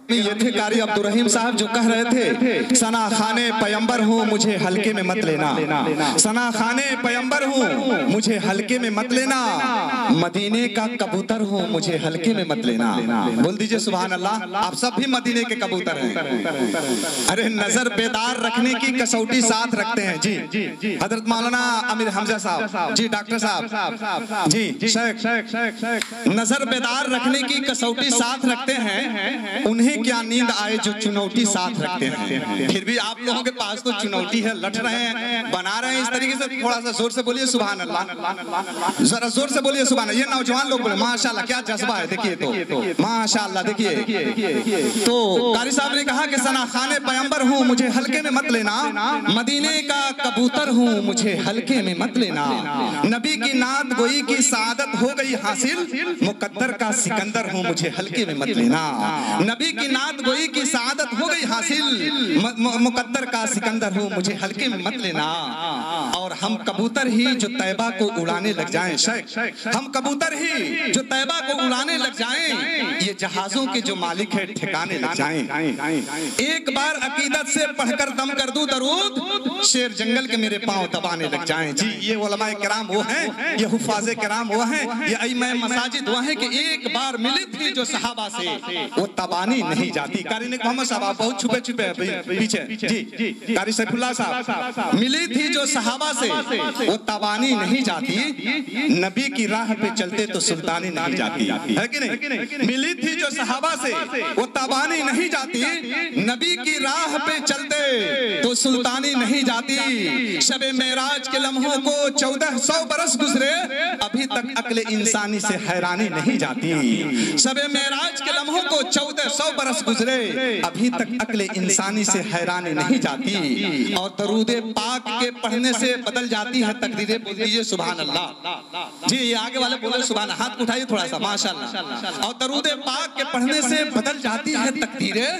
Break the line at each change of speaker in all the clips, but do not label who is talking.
یہ تھے قاری عبدالرحیم صاحب جو کہہ رہے تھے ثنا خانے پیمبر ہوں مجھے ہلکے میں مت لینا، ثنا خانے پیمبر ہوں مجھے ہلکے میں مت لینا، مدینے کا کبوتر ہوں مجھے ہلکے میں مت لینا۔ بول دیجئے سبحان اللہ، آپ سب بھی مدینے کے کبوتر ہیں۔ ارے نظر بیدار رکھنے کی کسوٹی ساتھ رکھتے ہیں جی حضرت مولانا امیر حمزہ صاحب جی، ڈاکٹر صاحب جی، شیخ نظر بیدار رکھنے کی کسوٹی ساتھ رکھتے ہیں، انہیں کیا نیند آئے جو چنوٹی ساتھ رکھتے ہیں۔ پھر بھی آپ لوگوں کے پاس تو چنوٹی ہے، لٹ رہے ہیں، بنا رہے ہیں اس طریقے سے۔ تھوڑا سا زور سے بولیے سبحان اللہ، ذرا زور سے بولیے سبحان اللہ۔ یہ نوجوان لوگ بولے ماشاءاللہ کیا جذبہ ہے، دیکھیے تو ماشاءاللہ دیکھیے تو قاری صاحب نے کہا کہ ثنا خانے پیمبر ہوں مجھے ہلکے میں مت لینا، مدینے کا کبوتر ہوں مجھے ہلکے میں مت لینا، نبی کی نعت گوئی کی سعادت ہو گئی حاصل، مقدر کا سکندر ہوں مجھے ہلکے میں مت لینا، نبی کی نعت گوئی کی سعادت ہو گئی حاصل، مقدر کا سکندر ہوں مجھے ہلکے میں مت لینا۔ اور ہم کبوتر ہی جو طیبہ کو اڑانے لگ جائیں، شیخ ہم کبوتر ہی جو طیبہ کو اڑانے لگ جائیں، یہ جہازوں کے جو مالک ہے ٹھکانے لگ جائیں، ایک بار عقیدت سے پڑھ کر دم کر دوں درود، شیر جنگل کے میرے پاؤں دبانے لگ جائیں۔ جی یہ علماء کرام وہ ہیں، یہ حفاظ کرام وہ ہیں، یہ ائمہ مساجد وہ ہیں کہ ایک بار ملی تھی جو صحابہ سے وہ تبانی نہیں جاتی۔ قاری نیک محمد صاحب آپ بہت چھپے چھپے ہیں پیچھے جی، قاری سیف اللہ صاحب، ملی تھی جو صحابہ سے وہ تبانی نہیں جاتی، نبی کی راہ پہ چلتے تو سلطانی نہیں جاتی، ہے کہ نہیں؟ ملی تھی جو صحابہ سے وہ تبانی نہیں جاتی، نبی کی راہ پہ چلتے تو سلطانی نہیں جاتی۔ شب معراج کے لمحوں کو 1400 برس گزرے، ابھی تک عقل انسانی سے حیرانی نہیں جاتی۔ شب معراج کے لمحوں کو 1400 برس گزرے، ابھی تک عقل انسانی سے حیرانی نہیں جاتی۔ اور درود پاک کے پڑھنے سے بدل جاتی ہے تقدیریں، بول دیجئے سبحان اللہ۔ جی یہ آگے والے بولے سبحان اللہ، ہاتھ اٹھائیے تھوڑا سا ماشاءاللہ۔ اور درود پاک کے پڑھنے سے بدل جاتی ہے تقدیریں،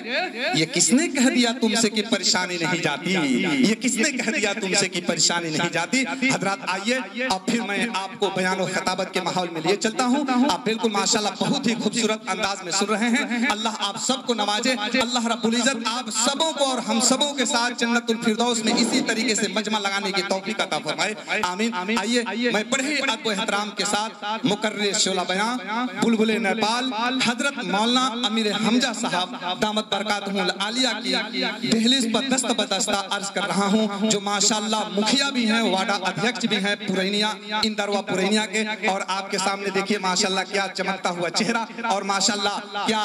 یہ کس نے کہہ دیا تم سے کہ پریشانی نہیں جاتی، یہ کس نے کہہ دیا تم سے کہ پریشانی نہیں جاتی۔ حضرات آئیے اور پھر میں آپ کو بیان و خطابت کے ماحول میں لیے چلتا ہوں۔ آپ بالکل ماشاءاللہ بہت ہی خوبصورت انداز میں سن رہے ہیں، اللہ آپ سب کو نوازے، اللہ رب العزت آپ سبوں کو اور ہم سبوں کے ساتھ جنت الفردوس میں اسی طریقے سے مجمع لگانے کی توفیق عطا فرمائے، آمین۔ آئیے میں بڑے ادب و احترام کے ساتھ مقرر شعلہ بیان بلبل نیپال حضرت مولانا امیر حمزہ صاحب دامت برکاتہم العالیہ کی دہلیز پر دست بدستہ عرض کر رہا ہوں، جو ماشاءاللہ مکھیا بھی ہیں، واڈا ادھیکش بھی ہیں پورینیا اندروا پورینیا کے، اور آپ کے سامنے دیکھیے ماشاءاللہ کیا چمکتا ہوا چہرہ، اور ماشاءاللہ کیا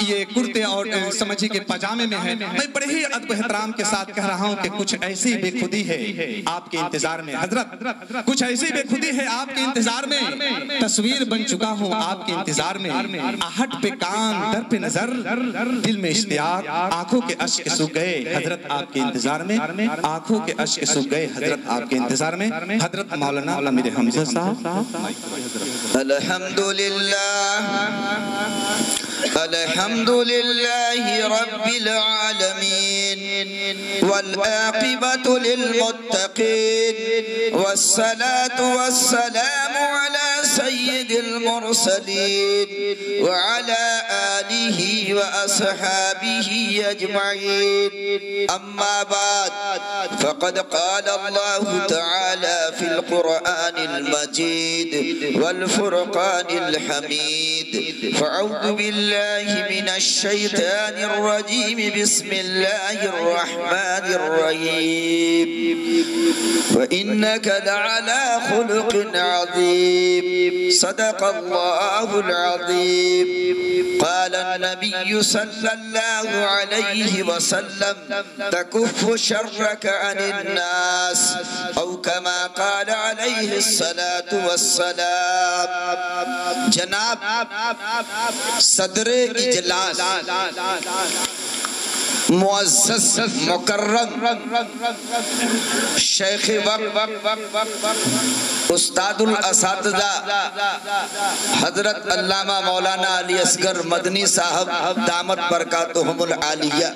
یہ کرتے اور سمجھی کے پاجامے میں ہے۔ میں بڑے ہی ادب و احترام کے ساتھ کہہ رہا ہوں کہ کچھ ایسی بے خودی ہے آپ کے انتظار میں، حضرت کچھ ایسی بے خودی ہے آپ کے انتظار میں، تصویر بن چکا ہوں آپ کے انتظار میں، آہٹ پہ کان در پہ نظر، دل میں اشتیاق، آنکھوں کے اشک سوکھ گئے حضرت آپ کے انتظار میں، آنکھوں کے اشک سوکھ گئے حضرت آپ کے انتظار میں۔ حضرت مولانا امیر حمزہ صاحب۔
الحمدللہ رب العالمین والعاقبۃ للمتقین والصلاة والسلام علی سید المرسلین وعلى آلہ واصحابہ اجمعین، اما بعد فقد قال اللہ تعالی فی القرآن المجید والفرقان الحمید، فاعوذ باللہ من الشیطان الرجیم، بسم اللہ الرحمن الرحیم، وَإِنَّكَ لَعَلَى خُلُقٍ عَظِيمٍ، صدق اللہ العظیم۔ قال النبی صلی اللہ علیہ وسلم تکف شرک عن الناس، او کما قال علیہ الصلاة والسلام۔ جناب صدر اجلاس معزز مکرم شیخ وقت استاد الاساتذہ حضرت علامہ مولانا علی اصغر مدنی صاحب دامت برکاتہم العالیہ،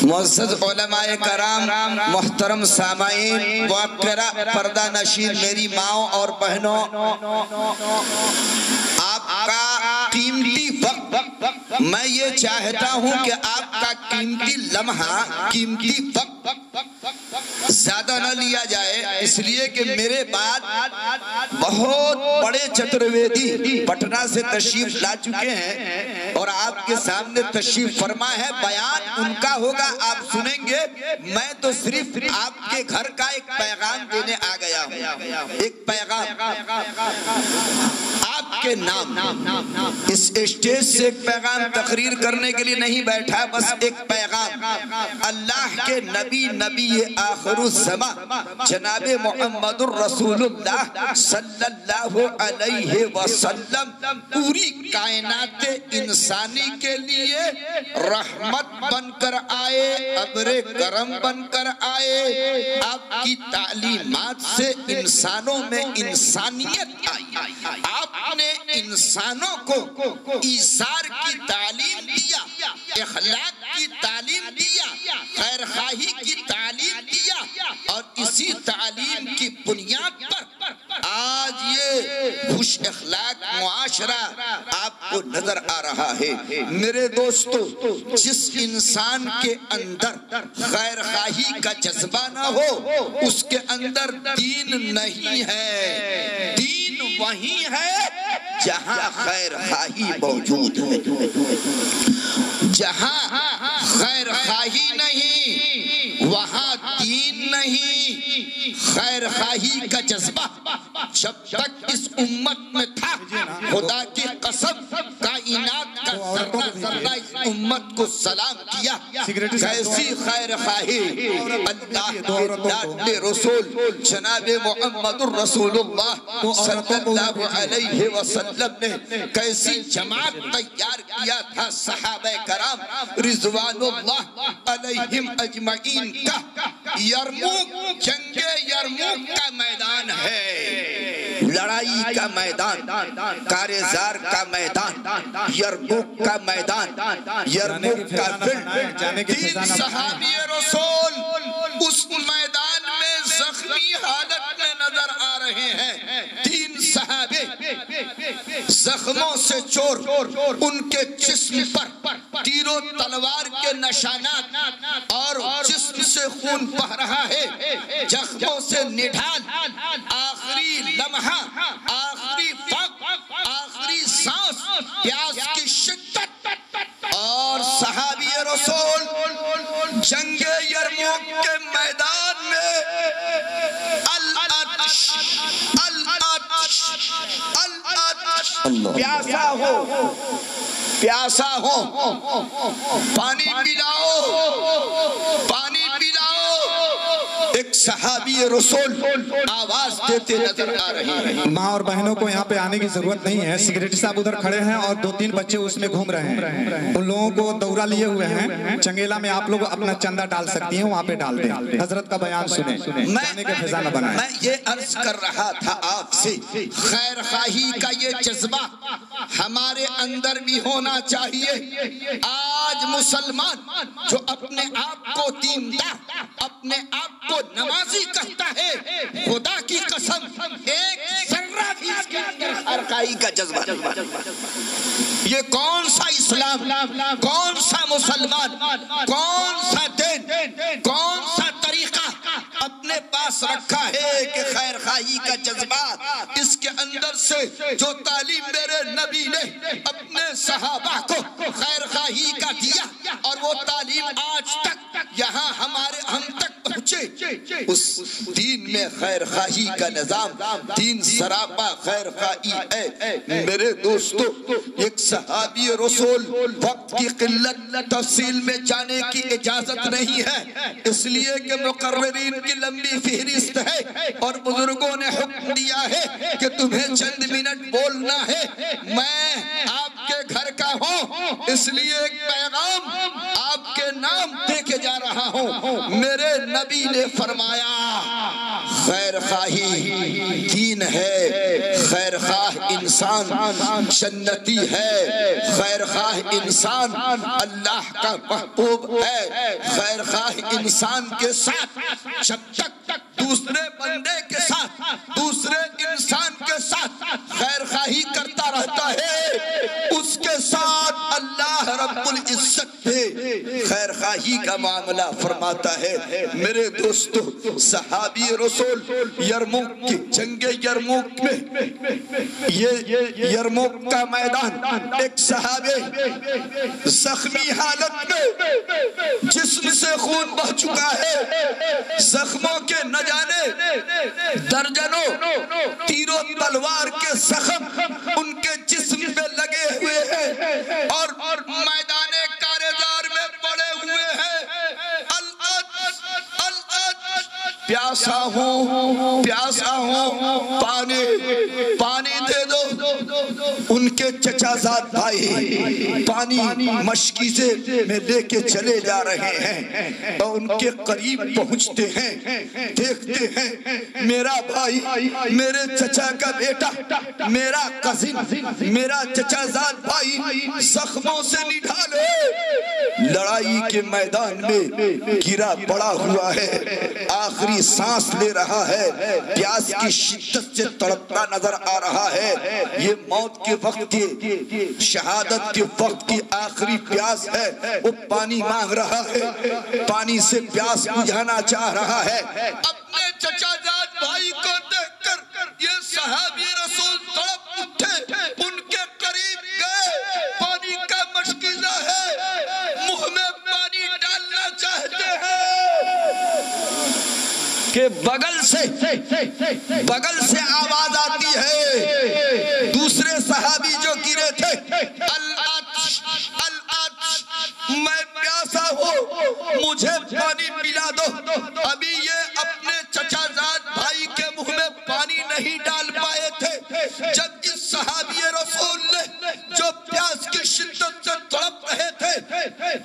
معزز علماء کرام، محترم سامعین، موقرہ پردہ نشین میری ماؤں اور بہنوں، آپ کا قیمتی وقت میں یہ چاہتا ہوں کہ آپ کا قیمتی لمحہ، قیمتی وقت زیادہ نہ لیا جائے، اس لیے کہ میرے بعد بہت بڑے چترویدی پٹنہ سے تشریف لا چکے ہیں اور آپ کے سامنے تشریف فرما ہے، بیان ان کا ہوگا، آپ سنیں گے۔ میں تو صرف آپ کے گھر کا ایک پیغام دینے آ گیا ہوں، ایک پیغام آپ کے نام۔ اس اسٹیج سے ایک پیغام تقریر کرنے کے لیے نہیں بیٹھا، بس ایک پیغام اللہ کے نبی، نبی آخر الزمان جناب محمد الرسول اللہ صلی اللہ علیہ وسلم پوری کائنات انسانی کے لیے رحمت بن کر آئے، ابر کرم بن کر آئے۔ آپ کی تعلیمات سے انسانوں میں انسانیت آئی، آپ نے انسانوں کو ایثار کی تعلیم دیا، اخلاق کی تعلیم دیا، خیر خواہی کی تعلیم دیا، اور اسی تعلیم کی بنیاد پر آج یہ خوش اخلاق معاشرہ آپ کو نظر آ رہا ہے۔ میرے دوستو، جس انسان کے اندر خیر خواہی کا جذبہ نہ ہو، اس کے اندر دین نہیں ہے۔ دین وہی ہے جہاں خیر خواہی موجود ہے۔ جہاں خیر خواہی نہیں، وہاں دین نہیں۔ خیر خواہی کا جذبہ جب تک اس امت میں تھا، خدا کی قسم کائنات کا ذرہ ذرہ اس امت کو سلام کیا۔ کیسی خیر خواہی! اللہ کے لاڈلے رسول جناب محمد الرسول اللہ صلی اللہ علیہ وسلم نے کیسی جماعت تیار کیا تھا، صحابہ کرام رضوان اللہ علیہم اجمعین کا۔ یرموک، جنگ یرموک کا میدان ہے، لڑائی کا میدان، کارزار کا میدان، یرموک کا میدان، یرموک کا فیلڈ۔ 3 صحابی رسول اس میدان میں زخمی حالت میں نظر آ رہے ہیں۔ 3 صحابے زخموں سے چور، ان کے جسم پر تیر و تلوار کے نشانات اور جسم سے خون بہہ رہا ہے، زخموں سے نڈھال، آخری لمحہ، آخری وقت، آخری سانس، پیاس کی شدت، اور صحابی رسول جنگ یرموک کے میدان میں العطش، العطش، العطش، پیاسا ہو، پیاسا ہو، پانی پلاؤ، پانی پلاؤ۔ ایک صحابی رسول آواز دیتے نظر آ رہے ہیں۔
ماں اور بہنوں کو یہاں پہ آنے کی ضرورت نہیں ہے، سیکریٹری صاحب ادھر کھڑے ہیں اور 2-3 بچے اس میں گھوم رہے ہیں، ان لوگوں کو دورہ لیے ہوئے ہیں۔ چنگیلا میں آپ لوگ اپنا چندہ ڈال سکتی ہیں، وہاں پہ ڈال دیں، حضرت کا بیان سنیں، جانے کے خزانہ بنائیں۔
میں یہ عرض کر رہا تھا آپ سے، خیر خواہی کا یہ جذبہ ہمارے اندر بھی ہونا چاہیے۔ آج مسلمان جو اپنے آپ کو دیندار، اپنے آپ کو نمازی کہتا ہے، خدا کی قسم ایک ذرہ بھی اس کے اندر خیر خواہی کا جذبہ نہیں۔ یہ کون سا اسلام، کون سا مسلمان، کون سا دین، کون سا طریقہ اپنے پاس رکھا ہے کہ خیر خواہی کا جذبہ اس کے اندر سے جو تعلیم میرے نبی نے اپنے صحابہ کو خیر خواہی کا دیا، اور وہ تعلیم آج تک یہاں ہم تک پہنچے۔ اس دین میں خیر خواہی کا نظام، دین سراپا خیر خواہی ہے۔ میرے دوستو، ایک صحابی رسول، وقت کی قلت، تفصیل میں جانے کی اجازت نہیں ہے، اس لیے کہ مقررین کی لمبی فہرست ہے اور بزرگوں نے حکم دیا ہے کہ تمہیں چند منٹ بولنا ہے۔ میں آپ کے گھر کا ہوں، اس لیے ایک پیغام آپ کے نام دے کے جا رہا ہوں۔ میرے نبی نے فرمایا، خیر خواہی دین ہے، خیر خواہ انسان جنتی ہے، خیر خواہ انسان اللہ کا محبوب ہے۔ خیر خواہ انسان کے ساتھ جب تک دوسرے بندے کے ساتھ، دوسرے انسان کے ساتھ خیر خواہی کرتا رہتا ہے، اس اس کے ساتھ اللہ رب العزت پہ خیر خواہی کا معاملہ فرماتا ہے۔ میرے دوستو، صحابی رسول یرموک کی جنگ یرموک میں، یہ یرموک کا میدان، ایک صحابی زخمی حالت میں جسم سے خون بہ چکا ہے، زخموں کے نہ جانے درجنوں تیر و تلوار کے زخم ان کے جسم پہ لگے ہوئے ہیں اور میدان کارزار میں پڑے ہوئے ہیں۔ پیاسا ہوں پانی دے دو۔ ان کے چچا زاد بھائی پانی مشکیزے میں لے کے چلے جا رہے ہیں اور ان کے قریب پہنچتے ہیں، دیکھتے ہیں میرا بھائی، میرے چچا کا بیٹا، میرا کزن، میرا چچا زاد بھائی زخموں سے نڈھالے لڑائی کے میدان میں گرا پڑا ہوا ہے، آخری سانس لے رہا ہے، پیاس کی شدت سے تڑپتا نظر آ رہا ہے۔ یہ موت کے وقت کی، شہادت کے وقت کی آخری پیاس ہے، وہ پانی مانگ رہا ہے، پانی سے پیاس بجھانا چاہ رہا ہے۔ اپنے چچا زاد بھائی کو دیکھ کر یہ صحابی رسول تڑپ اٹھے، ان کے قریب گئے، پانی کا مشکیزہ ہے، منہ میں پانی ڈالنا چاہتے ہیں کہ بغل سے آواز آتی ہے، دوسرے صحابی جو گرے تھے، العطش میں پیاسا ہوں، مجھے پانی پلا دو۔ ابھی یہ اپنے چچا زاد بھائی کے منہ میں پانی نہیں ڈال پائے تھے جب اس صحابی رسول نے جو پیاس کی شدت سے تڑپ رہے تھے،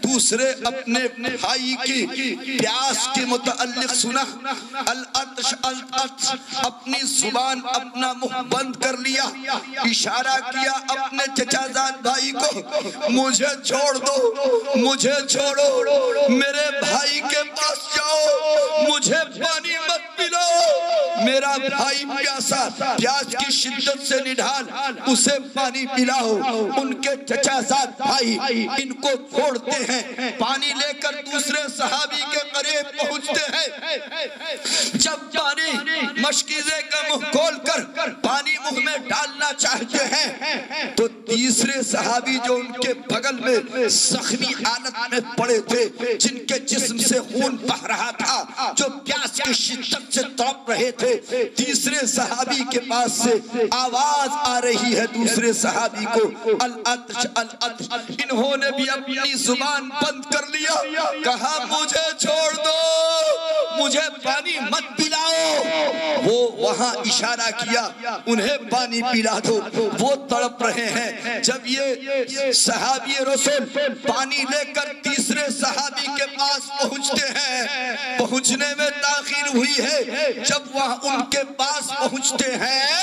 دوسرے اپنے بھائی کی پیاس کے متعلق سنا، العطش اپنی زبان اپنا منہ بند کر لیا، اشارہ کیا اپنے چچا زاد بھائی کو، مجھے چھوڑ دو، مجھے چھوڑو، میرے بھائی کے پاس جاؤ، مجھے پانی مت پلاؤ، میرا بھائی پیاسا، پیاس کی شدت سے نڈھال، اسے پانی پلاؤ۔ ان کے چچا زاد بھائی ان کو چھوڑتے ہیں، پانی لے کر دوسرے صحابی کے قریب پہنچتے ہیں۔ جب پانی مشکیزے کا منہ کھول کر پانی منہ میں ڈالنا چاہتے ہیں تو تیسرے صحابی جو ان کے بغل میں زخمی حالت میں پڑے تھے، جن کے جسم سے خون بہ رہا تھا، جو پیاس کی شدت سے تڑپ رہے تھے، تیسرے صحابی کے پاس سے آواز آ رہی ہے دوسرے صحابی کو، العطش العطش۔ انہوں نے بھی اپنی زبان بند کر لیا، کہا مجھے چھوڑ دو، مجھے پانی مت پلاؤ۔ وہ وہاں اشارہ کیا، انہیں پانی پلا دو، وہ تڑپ رہے ہیں۔ جب یہ صحابی رسول پانی لے کر تیسرے صحابی کے پاس پہنچتے ہیں، پہنچنے میں تاخیر ہوئی ہے، جب وہاں ان کے پاس پہنچتے ہیں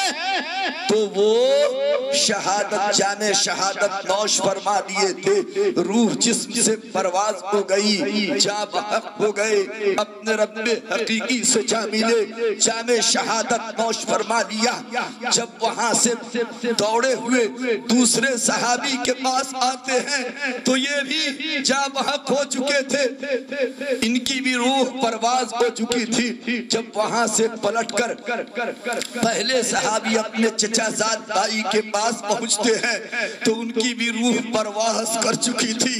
تو وہ شہادت، جامِ شہادت نوش فرما دیے تھے، روح جسم سے پرواز ہو گئی، جاں بحق ہو گئے، اپنے رب حقیقی سے جا ملے، جامِ شہادت نوش فرما لیا۔ جب وہاں سے دوڑے ہوئے دوسرے صحابی کے پاس آتے ہیں تو یہ بھی جاں بحق ہو چکے تھے، ان کی بھی روح پرواز ہو چکی تھی۔ جب وہاں سے پلٹ کر پہلے صحابی اپنے چچا زاد بھائی کے پاس پہنچتے ہیں تو ان کی بھی روح پرواز کر چکی تھی۔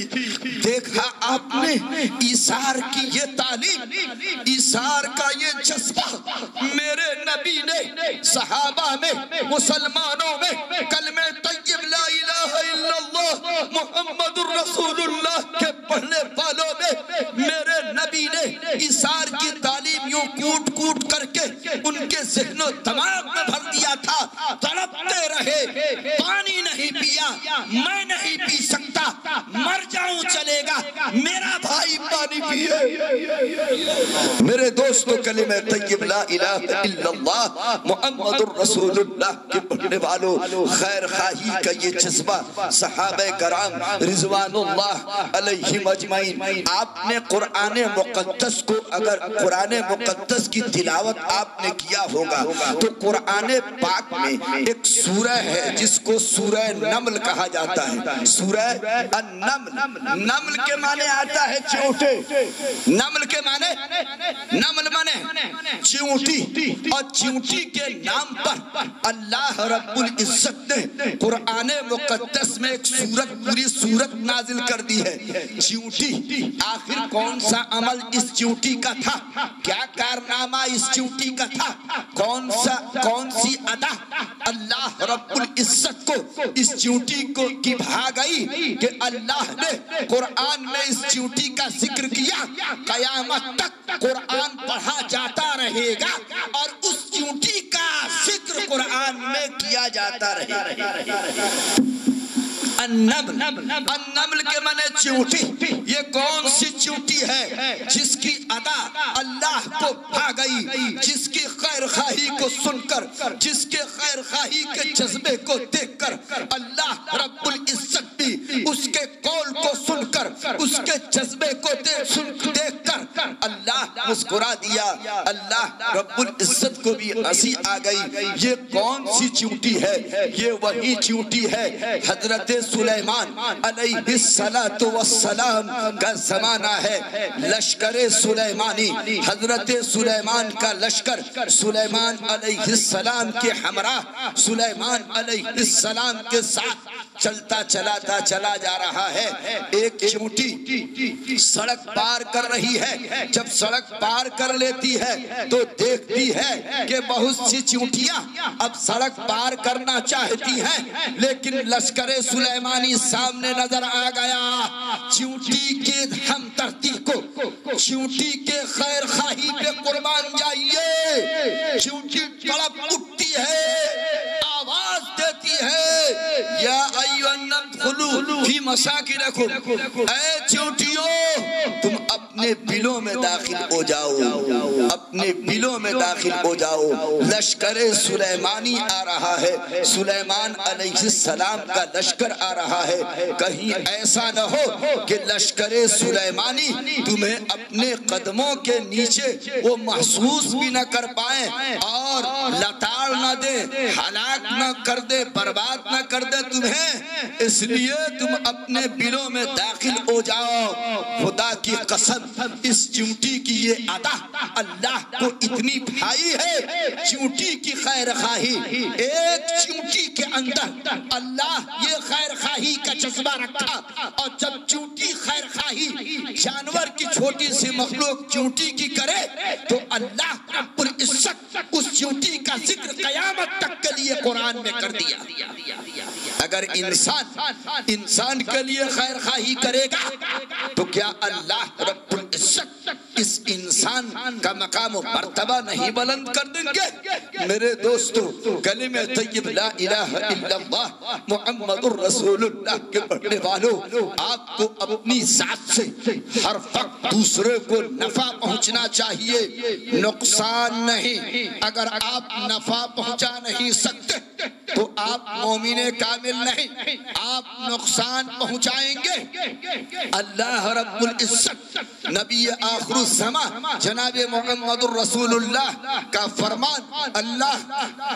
دیکھا آپ نے ایثار کی یہ تعلیم، ایثار کا یہ جذبہ میرے نبی نے صحابہ میں، مسلمانوں میں، کلمہ طیب لا الہ الا اللہ محمد الرسول اللہ کے پڑھنے والوں میں میرے نبی نے ایثار کی تعلیم یوں کوٹ کوٹ کر کے ان کے ذہن و دماغ میں بھر دیا تھا۔ تڑپتے رہے، پانی نہیں پیا، میں نہیں پی سکتا، مر جاؤں چلے گا، میرا بھائی پانی پیے۔ میرے دوستو، کلمہ طیب لا الہ الا اللہ محمد الرسول اللہ کے پڑھنے والوں، خیر خواہی کا یہ جذبہ صحابہ کرام رضوان اللہ علیہم اجمعین، آپ نے قرآن مقدس کو، اگر قرآن مقدس کی تلاوت آپ نے کیا ہوگا تو قرآن پاک میں ایک سورہ ہے جس کو سورہ نمل کہا جاتا ہے، سورہ النمل۔ نمل کے معنی آتا ہے چیونٹے، نمل کے معنی، نمل معنی چیونٹی، اور چیونٹی کے نام پر اللہ رب العزت نے قرآن مقدس میں ایک سورت، پوری سورت نازل کر دی ہے۔ چیونٹی، آخر کون سا عمل اس چیونٹی کا تھا؟ کیا کارنامہ اس چیونٹی کا تھا؟ کون سی ادا اللہ رب العزت کو اس چیونٹی کو کی بھا گئی کہ اللہ نے قرآن میں اس چیونٹی کا ذکر کیا؟ قیامت تک قرآن پڑھا جاتا رہے گا اور اس چیونٹی کا ذکر قرآن میں کیا جاتا رہے گا۔ النمل، النمل کے معنی چیونٹی۔ یہ کون سی چیونٹی ہے جس کی ادا اللہ کو بھا گئی، جس کی خیر خواہی کو سن کر، جس کے خیر خواہی کے جذبے کو دیکھ کر اللہ رب العزت بھی اس کے قول کو سن کر، اس کے جذبے کو دیکھ کر اللہ مسکرا دیا، اللہ رب العزت کو بھی ہنسی آ گئی۔ یہ کون سی چیونٹی ہے؟ یہ وہی چیونٹی ہے حضرت سلیمان علیہ السلام کا زمانہ ہے۔ لشکر سلیمانی، حضرت سلیمان کا لشکر سلیمان علیہ السلام کے ہمراہ، سلیمان علیہ السلام کے ساتھ چلتا چلا جا رہا ہے۔ ایک چیونٹی سڑک پار کر رہی ہے، جب سڑک پار کر لیتی ہے تو دیکھتی ہے کہ بہت سی چیونٹیاں اب سڑک پار کرنا چاہتی ہیں، لیکن لشکر سلیمانی سامنے نظر آ گیا۔ چیونٹی کے ہمدردی کو، چیونٹی کے خیر خواہی پہ قربان جائیے۔ چیونٹی تڑپ اٹھتی ہے، آواز دیتی ہے، یا ایھا النمل ادخلوا فی مساکنکم، اے چیونٹیوں تم اپنے بلوں میں داخل ہو جاؤ، اپنے بلوں میں داخل ہو جاؤ۔ لشکر سلیمانی آ رہا ہے، سلیمان علیہ السلام کا لشکر آ رہا ہے۔ کہیں ایسا نہ ہو کہ لشکر سلیمانی تمہیں اپنے قدموں کے نیچے وہ محسوس بھی نہ کر پائیں اور لتاڑ نہ دے، ہلاک نہ کر دے، برباد نہ کر دے تمہیں، اس لیے تم اپنے بلوں میں داخل ہو جاؤ۔ خدا کی قسم، اس چیونٹی کی یہ ادا اللہ کو اتنی بھائی ہے، چیونٹی کی خیر خواہی، ایک چیونٹی کے اندر اللہ یہ خیر خواہی کا جذبہ رکھا، اور جب چیونٹی خیر خواہی جانور کی چھوٹی سی مخلوق چیونٹی کی کرے تو اللہ رب العزت اس چیونٹی کا ذکر قیامت تک کے لیے قرآن میں کر دیا۔ اگر انسان کے لیے خیر خواہی کرے گا تو کیا اللہ رب العزت اس انسان کا مقام و مرتبہ نہیں بلند کر دیں گے؟ میرے دوستو، کلمہ طیب لا الہ الا اللہ محمد الرسول اللہ کے پڑھنے والوں، آپ کو اپنی ذات سے ہر وقت دوسرے کو نفع پہنچنا چاہیے، نقصان نہیں۔ اگر آپ نفع پہنچا نہیں سکتے تو آپ مومن کامل نہیں، آپ نقصان پہنچائیں گے۔ اللہ رب العزت نبی آخر الزمان جناب محمد الرسول اللہ کا فرمان، اللہ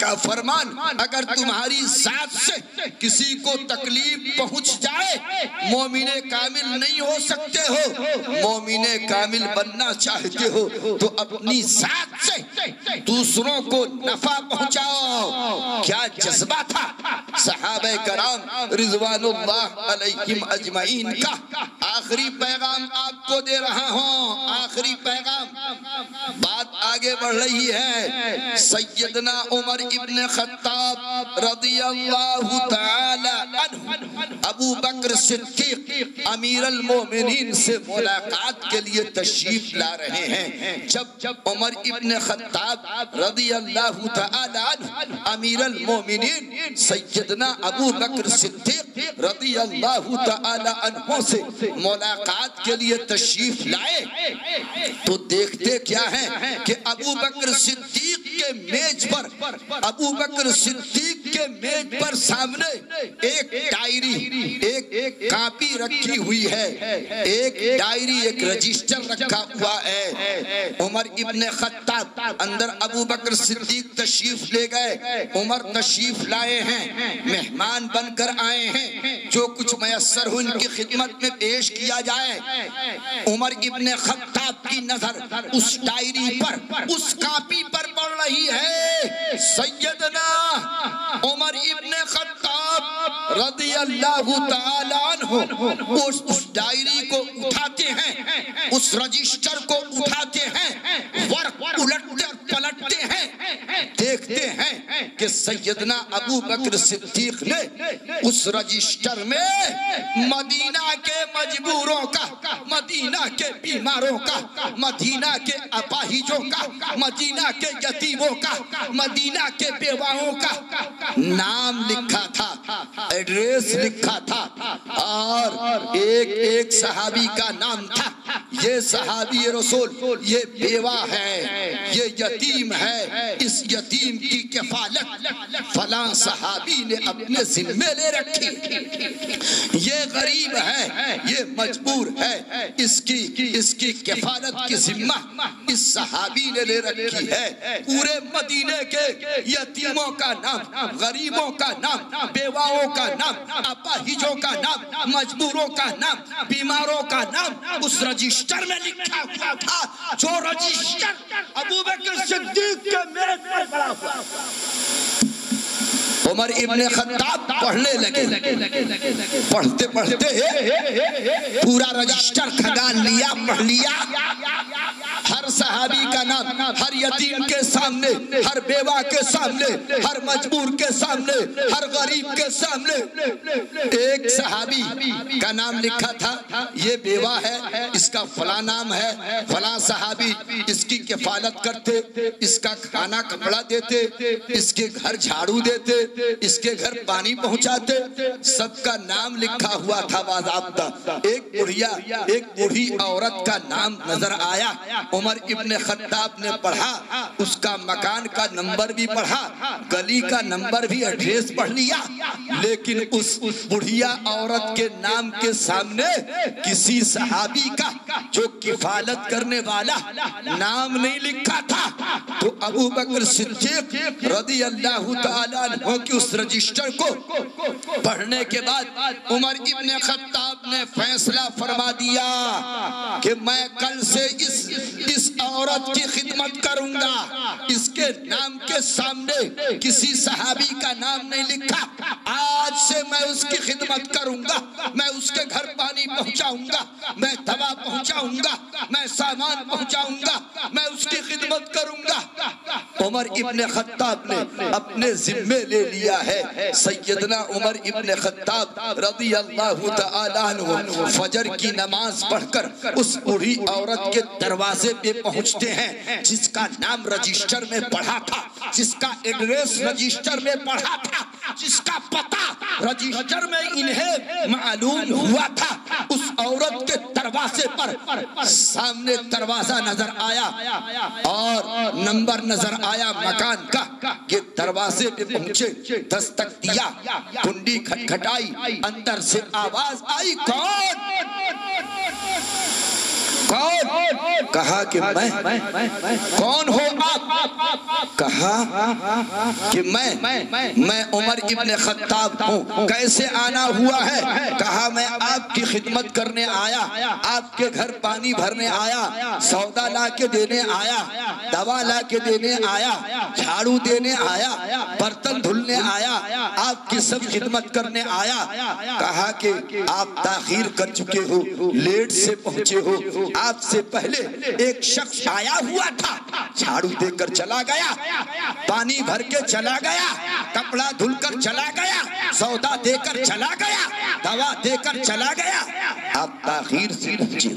کا فرمان، اگر تمہاری ذات سے کسی کو تکلیف پہنچ جائے مومن کامل نہیں ہو سکتے ہو، مومن کامل بننا چاہتے ہو تو اپنی ذات سے دوسروں کو نفع پہنچاؤ۔ کیا جذبہ تھا صحابہ کرام رضوان اللہ علیہم اجمعین کا؟ آخری پیغام آپ کو دے رہا ہوں، آخری پیغام۔ بات آگے بڑھ رہی ہے۔ سیدنا عمر ابن خطاب رضی اللہ تعالی عنہ ابو بکر صدیق امیر المومنین سے ملاقات کے لیے تشریف لا رہے ہیں۔ جب عمر ابن خطاب رضی اللہ تعالی عنہ امیر المومنین سیدنا ابو بکر صدیق رضی اللہ تعالی عنہ سے ملاقات کے لیے تشریف لائے تو دیکھتے کیا ہے کہ ابو بکر صدیق کے میز پر، ابو بکر صدیق کے میز پر سامنے ایک ڈائری، ایک کاپی رکھی ہوئی ہے، ایک ڈائری، ایک رجسٹر رکھا ہوا ہے۔ عمر ابن خطاب اندر ابو بکر صدیق تشریف لے گئے، عمر تشریف لائے ہیں، مہمان بن کر آئے ہیں، جو کچھ میسر ہو ان کی خدمت میں پیش کیا جائے۔ عمر ابن خطاب کی نظر اس ڈائری پر، اس کاپی پر پڑ رہی ہے۔ سیدنا عمر ابن خطاب رضی اللہ تعالیٰ عنہ اس ڈائری کو اٹھاتے ہیں، اس رجسٹر کو اٹھاتے ہیں، ورق الٹتے پلٹتے ہیں، دیکھتے ہیں کہ سیدنا ابو بکر صدیق نے اس رجسٹر میں مدینہ کے مجبوروں کا، مدینہ کے بیماروں کا، مدینہ کے اپاہجوں کا، مدینہ کے یتیموں کا، مدینہ کے بیواؤں کا نام لکھا تھا، ایڈریس لکھا تھا، اور ایک ایک صحابی کا نام تھا۔ یہ صحابی رسول، یہ بیوہ ہے، یہ یتیم ہے، اس یتیم کی کفالت فلاں صحابی نے اپنے ذمے لے رکھی، یہ غریب ہے، یہ مجبور ہے، اس کی کفالت کی ذمہ اس صحابی نے لے رکھی ہے۔ پورے مدینے کے یتیموں کا نام، غریبوں کا نام، بیواؤں کا نام، اپاہجوں کا نام، مجبوروں کا نام، بیماروں کا نام اس رجسٹر میں لکھا ہوا تھا، جو رجسٹر ابو بکر صدیق کے میز پر پڑا ہوا۔ عمر ابن خطاب پڑھنے لگے، پڑھتے پڑھتے پورا رجسٹر کھنگال لیا، پڑھ لیا، ہر صحابی کا نام، ہر یتیم کے سامنے، ہر بیوہ کے سامنے، ہر مجبور کے سامنے، ہر غریب کے سامنے ایک صحابی کا نام لکھا تھا، یہ بیوہ ہے، اس کا فلاں نام ہے، فلاں صحابی اس کی کفالت کرتے، اس کا کھانا کپڑا دیتے، اس کے گھر جھاڑو دیتے، اس کے گھر پانی پہنچاتے، سب کا نام لکھا ہوا تھا باضابطہ۔ ایک بوڑھی عورت کا نام نظر آیا، عمر ابن خطاب نے پڑھا، اس کا مکان کا نمبر بھی پڑھا، گلی کا نمبر بھی، ایڈریس پڑھ لیا، لیکن اس بڑھیا عورت کے نام کے سامنے کسی صحابی کا جو کفالت کرنے والا نام نہیں لکھا تھا۔ تو ابو بکر صدیق رضی اللہ تعالیٰ عنہ کی اس رجسٹر کو پڑھنے کے بعد عمر ابن خطاب نے فیصلہ فرما دیا کہ میں کل سے اس عورت کی خدمت کروں گا، اس کے نام کے سامنے کسی صحابی کا نام نہیں لکھا، آج سے میں اس کی خدمت کروں گا، میں اس کے گھر پانی پہنچاؤں گا، میں دوا پہنچاؤں گا، میں سامان پہنچاؤں گا، میں اس کی خدمت کروں گا۔ عمر ابن خطاب نے اپنے ذمے لے لیا ہے۔ سیدنا عمر ابن خطاب رضی اللہ تعالیٰ عنہ فجر کی نماز پڑھ کر اس بوڑھی عورت کے دروازے پہ پہنچتے ہیں، جس کا نام رجسٹر میں پڑھا تھا، جس کا ایڈریس رجسٹر میں پڑھا تھا، جس کا پتہ رجسٹر میں انہیں معلوم ہوا تھا۔ اس عورت کے دروازے پر سامنے دروازہ نظر آیا اور نمبر نظر آیا مکان کا، یہ دروازے پہ پہنچے، دستک دیا، کنڈی کھٹکھٹائی، اندر سے آواز آئی، کون؟ کہا کہ میں۔ کون ہو آپ؟ کہا کہ میں عمر ابن خطاب ہوں۔ کیسے آنا ہوا ہے؟ کہا میں آپ کی خدمت کرنے آیا، آپ کے گھر پانی بھرنے آیا، سودا لا کے دینے آیا، دوا لا کے دینے آیا، جھاڑو دینے آیا، برتن دھلنے آیا، آپ کی سب خدمت کرنے آیا۔ کہا کہ آپ تاخیر کر چکے ہو، لیٹ سے پہنچے ہو، آپ سے پہلے ایک شخص آیا ہوا تھا، جھاڑو دے کر چلا گیا، پانی بھر کے چلا گیا، کپڑا دھل کر چلا گیا، سودا دے کر چلا گیا، دوا دے کر چلا گیا، آپ تاخیر سے پہنچے.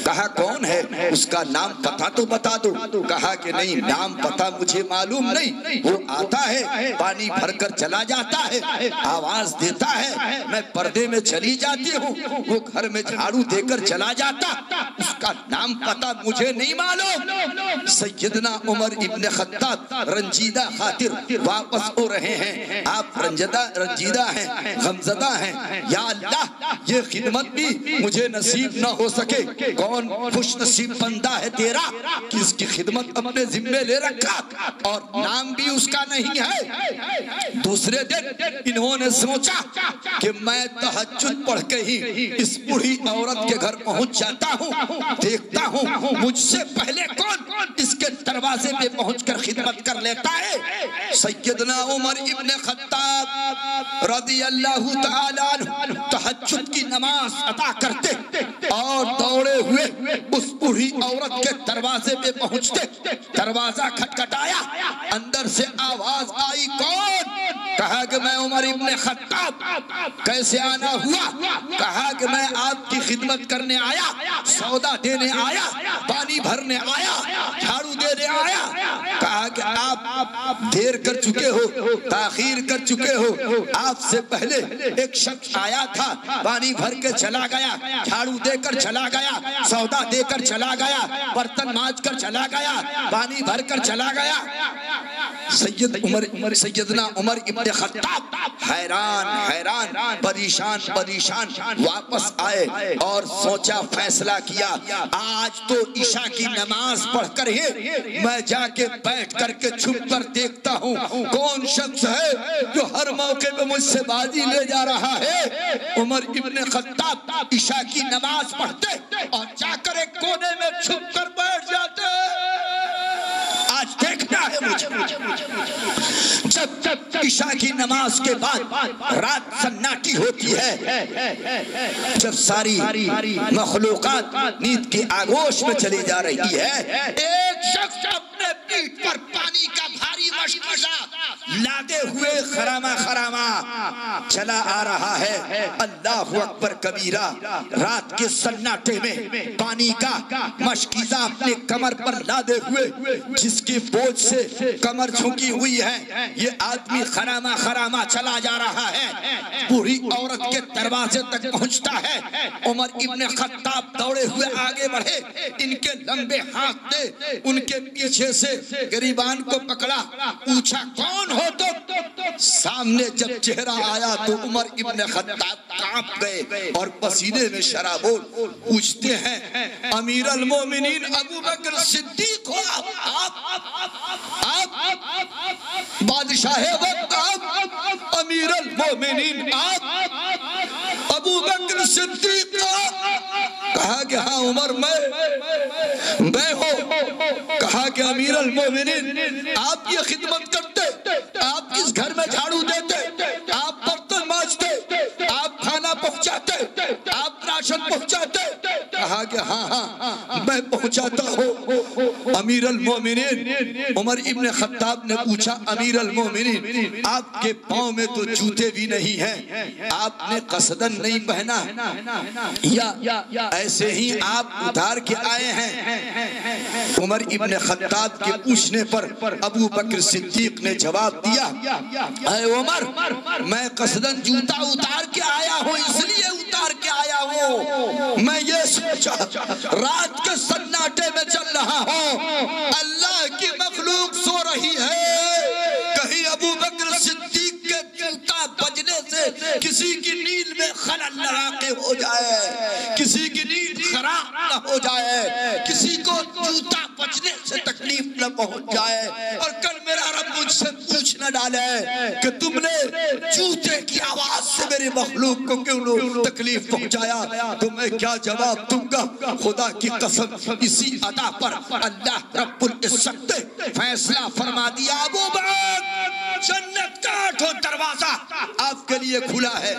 کہا کون ہے؟ اس کا نام پتہ تو بتا دو. کہا کہ نہیں، نام پتہ مجھے معلوم نہیں. وہ آتا ہے، پانی بھر کر چلا جاتا ہے، آواز دیتا ہے، میں پردے میں چلی جاتی ہوں، وہ گھر میں جھاڑو دے کر چلا جاتا. اس کا نام پتہ مجھے نہیں معلوم. سیدنا عمر ابن خطاب رنجیدہ خاطر واپس ہو رہے ہیں. آپ رنجیدہ ہیں، غمزدہ ہیں. یا اللہ، یہ خدمت بھی مجھے نصیب نہ ہو سکے. کون خوش نصیب بندہ ہے تیرا کہ اس کی خدمت اپنے ذمے لے رکھا اور نام بھی اس کا نہیں ہے. دوسرے دن انہوں نے سوچا کہ میں تہجد پڑھ کے ہی اس بوڑھی عورت کے گھر پہنچ جاتا ہوں، دیکھتا ہوں مجھ سے پہلے کون اس کے دروازے پہ پہنچ کر خدمت کر لیتا ہے. سیدنا عمر ابن خطاب رضی اللہ تعالی عنہ تہجد کی نماز ادا کرتے اور دوڑے ہوئے اس بوڑھی عورت کے دروازے پہ پہنچتے. دروازہ کھٹکھٹایا، اندر سے آواز آئی، کون؟ کہا کہ میں عمر ابن خطاب. کیسے آنا ہوا؟ کہا کہ میں آپ کی خدمت کرنے آیا، سودا دینے آیا، پانی بھرنے آیا، جھاڑو دینے آیا. کہا کہ آپ دیر کر چکے ہو، تاخیر کر چکے ہو. آپ سے پہلے ایک شخص آیا تھا، پانی بھر کے چلا گیا، جھاڑو دے کر چلا گیا، سودا دے کر چلا گیا، برتن مانج کر چلا گیا، پانی بھر کر چلا گیا. سیدنا عمر ابن خطاب حیران پریشان واپس آئے اور سوچا، فیصلہ کیا، آج تو عشاء کی نماز پڑھ کر ہی میں جا کے بیٹھ کر کے چھپ کر دیکھتا ہوں کون شخص ہے جو ہر موقع پہ مجھ سے بازی لے جا رہا ہے. عمر ابن خطاب عشاء کی نماز پڑھتے اور جا کر ایک کونے میں چھپ کر بیٹھ جاتے. آج دیکھنا ہے مجھے. جب عشاء کی نماز کے بعد رات سناٹی ہوتی ہے، جب ساری مخلوقات نیند کی آغوش میں چلی جا رہی ہے، ایک شخص اپنے پیٹھ پر پانی کا بھاری مشکیزہ لادے ہوئے خرامہ چلا آ رہا ہے. اللہ اکبر کبیرہ. رات کے سناٹے میں پانی کا مشکیزہ اپنے کمر پر لادے ہوئے، جس کی بوجھ سے کمر جھکی ہوئی ہے، یہ آدمی خرامہ چلا جا رہا ہے. بوڑھی عورت کے دروازے تک پہنچتا ہے. عمر ابن خطاب دوڑے ہوئے آگے بڑھے، ان کے لمبے ہاتھ دے ان کے پیچھے سے گریبان کو پکڑا، پوچھا کون ہو تو؟ سامنے جب چہرہ آیا تو عمر ابن خطاب کانپ گئے اور پسینے میں شرابور. پوچھتے ہیں امیر المومنین ابو بکر صدیق ہو آپ؟ بادشاہ وقت آپ؟ امیر المومنین آپ ابو بکر صدیق؟ کہا کہ ہاں عمر میں ہوں. کہا کہ امیر المومنین آپ یہ خدمت کرتے، آپ اس گھر میں جھاڑو دیتے، آپ برتن مانجتے، آپ کھانا پہنچاتے، آپ راشن پہنچاتے؟ کہا کہ ہاں میں پہنچاتا ہوں. امیر المومنین عمر ابن خطاب نے پوچھا، امیر المومنین آپ کے پاؤں میں تو جوتے بھی نہیں ہیں، آپ نے قصدن نہیں پہنا یا ایسے ہی آپ اتار کے آئے ہیں؟ عمر ابن خطاب کے پوچھنے پر ابو بکر صدیق نے جواب دیا، اے عمر میں قصدن جوتا اتار کے آیا ہوں، اس لیے اتار کے آیا ہوں. میں یہ سوچا رات کے سناٹے میں چل رہا ہوں، اللہ کی مخلوق سو رہی ہے، کہیں ابو بکر صدیق کے جوتا بجنے سے کسی کی نیند میں خلل نہ واقع ہو جائے، کسی کی نیند خراب نہ ہو جائے، کسی کو جوتا بجنے سے تکلیف نہ پہنچ جائے اور کل میرا رب مجھ سے پوچھ نہ ڈالے کہ تم نے جوتے کی آواز سے میری مخلوق کو کیوں تکلیف پہنچایا. تو میں کیا جواب دوں گا؟ خدا کی قسم اسی ادا پر اللہ رب العزت نے فیصلہ فرما دیا، ابو بکر جنت کا 8واں دروازہ آپ کے لیے کھلا ہے.